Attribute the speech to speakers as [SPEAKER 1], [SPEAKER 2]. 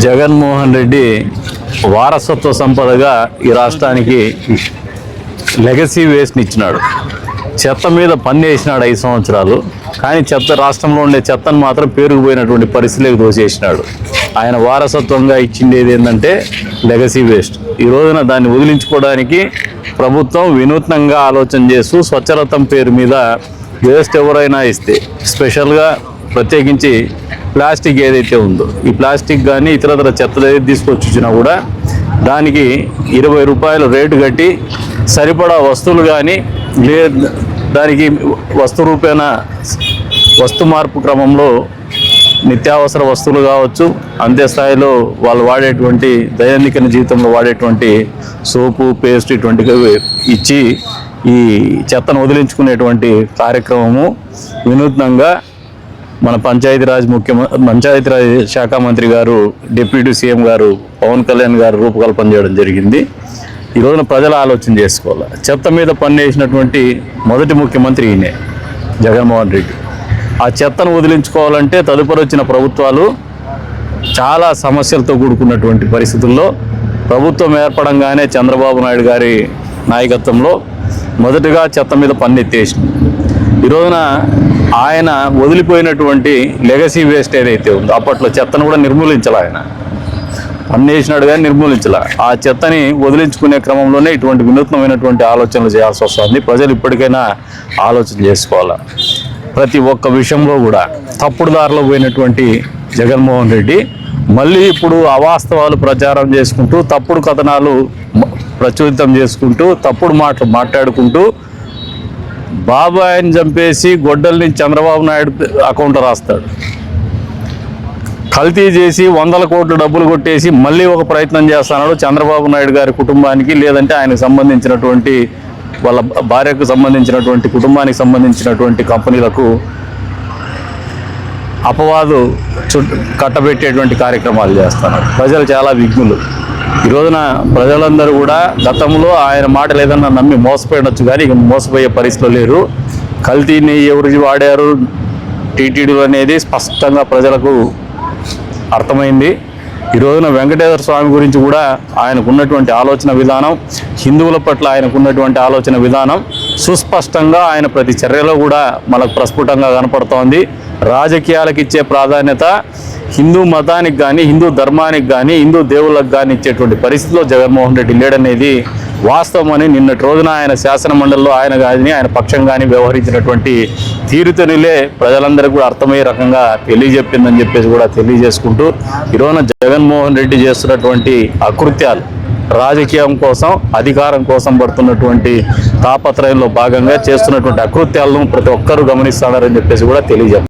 [SPEAKER 1] జగన్మోహన్ రెడ్డి వారసత్వ సంపదగా ఈ రాష్ట్రానికి లెగసీ వేస్ట్ని ఇచ్చినాడు. చెత్త మీద పన్ను వేసినాడు 5 సంవత్సరాలు. కానీ రాష్ట్రంలో ఉండే చెత్తను మాత్రం పేరుకుపోయినటువంటి పరిస్థితులకు దోచేసినాడు. ఆయన వారసత్వంగా ఇచ్చిండేది ఏంటంటే లెగసీ వేస్ట్. ఈ రోజున దాన్ని వదిలించుకోవడానికి ప్రభుత్వం వినూత్నంగా ఆలోచన చేస్తూ స్వచ్ఛరథం పేరు మీద వేస్ట్ ఎవరైనా ఇస్తే, స్పెషల్గా ప్రత్యేకించి ప్లాస్టిక్ ఏదైతే ఉందో, ఈ ప్లాస్టిక్ కానీ ఇతరతర చెత్త ఏదైతే తీసుకొచ్చినా కూడా దానికి 20 రూపాయలు రేటు కట్టి సరిపడా వస్తువులు కానీ దానికి వస్తు రూపేణ వస్తు మార్పు క్రమంలో నిత్యావసర వస్తువులు కావచ్చు, అంతే స్థాయిలో వాళ్ళు వాడేటువంటి దైనందిక జీవితంలో వాడేటువంటి సోపు, పేస్ట్ ఇటువంటివి ఇచ్చి ఈ చెత్తను వదిలించుకునేటువంటి కార్యక్రమము వినూత్నంగా మన పంచాయతీరాజ్ శాఖ మంత్రి గారు, డిప్యూటీ సీఎం గారు పవన్ కళ్యాణ్ గారు రూపకల్పన చేయడం జరిగింది. ఈ రోజున ప్రజలు ఆలోచన చేసుకోవాలి. చెత్త మీద పన్ను వేసినటువంటి మొదటి ముఖ్యమంత్రి ఈయనే, జగన్మోహన్ రెడ్డి. ఆ చెత్తను వదిలించుకోవాలంటే తదుపరి వచ్చిన ప్రభుత్వాలు చాలా సమస్యలతో కూడుకున్నటువంటి పరిస్థితుల్లో ప్రభుత్వం ఏర్పడంగానే చంద్రబాబు నాయుడు గారి నాయకత్వంలో మొదటగా చెత్త మీద పన్ను ఎత్తేసింది. ఈ రోజున ఆయన వదిలిపోయినటువంటి లెగసీ వేస్ట్ ఏదైతే ఉందో, అప్పట్లో చెత్తను కూడా నిర్మూలించాలి. ఆయన పన్ను వేసినాడు కానీ నిర్మూలించాల. ఆ చెత్తని వదిలించుకునే క్రమంలోనే ఇటువంటి వినూత్నమైనటువంటి ఆలోచనలు చేయాల్సి వస్తుంది. ప్రజలు ఇప్పటికైనా ఆలోచన చేసుకోవాలి. ప్రతి ఒక్క విషయంలో కూడా తప్పుడు దారిలో పోయినటువంటి జగన్మోహన్ రెడ్డి మళ్ళీ ఇప్పుడు అవాస్తవాలు ప్రచారం చేసుకుంటూ, తప్పుడు కథనాలు ప్రచురితం చేసుకుంటూ, తప్పుడు మాటలు మాట్లాడుకుంటూ బాబాయిని చంపేసి గొడ్డల్ని చంద్రబాబు నాయుడు అకౌంట్లో రాస్తాడు. కల్తీ చేసి 100 కోట్ల డబ్బులు కొట్టేసి మళ్ళీ ఒక ప్రయత్నం చేస్తున్నాడు చంద్రబాబు నాయుడు గారి కుటుంబానికి, లేదంటే ఆయనకు సంబంధించినటువంటి వాళ్ళ భార్యకు సంబంధించినటువంటి కుటుంబానికి సంబంధించినటువంటి కంపెనీలకు అపవాదు కట్టబెట్టేటువంటి కార్యక్రమాలు చేస్తున్నారు. ప్రజలు చాలా విఘ్నులు. ఈ రోజున ప్రజలందరూ కూడా గతంలో ఆయన మాటలు ఏదన్నా నమ్మి మోసపోయినచ్చు, కానీ ఇక మోసపోయే పరిస్థితులు లేరు. కల్తీని ఎవరికి వాడారు టీటీడీలు అనేది స్పష్టంగా ప్రజలకు అర్థమైంది. ఈ రోజున వెంకటేశ్వర స్వామి గురించి కూడా ఆయనకు ఉన్నటువంటి ఆలోచన విధానం, హిందువుల పట్ల ఆయనకు ఉన్నటువంటి ఆలోచన విధానం సుస్పష్టంగా ఆయన ప్రతి చర్యలో కూడా మనకు ప్రస్ఫుటంగా కనపడుతోంది. రాజకీయాలకు ఇచ్చే ప్రాధాన్యత హిందూ మతానికి కానీ, హిందూ ధర్మానికి కానీ, హిందూ దేవుళ్ళకు కానీ ఇచ్చేటువంటి పరిస్థితిలో జగన్మోహన్ రెడ్డి లేడనేది వాస్తవమని నిన్నటి రోజున ఆయన శాసన మండలిలో ఆయన కానీ ఆయన పక్షం కానీ వ్యవహరించినటువంటి తీరుతెనులే ప్రజలందరికీ కూడా అర్థమయ్యే రకంగా తెలియజెప్పిందని చెప్పేసి కూడా తెలియజేసుకుంటూ, ఈరోజున జగన్మోహన్ రెడ్డి చేస్తున్నటువంటి అకృత్యాలు రాజకీయం కోసం, అధికారం కోసం పడుతున్నటువంటి తాపత్రయంలో భాగంగా చేస్తున్నటువంటి అకృత్యాలను ప్రతి ఒక్కరూ గమనిస్తున్నారని చెప్పేసి కూడా తెలియజేస్తారు.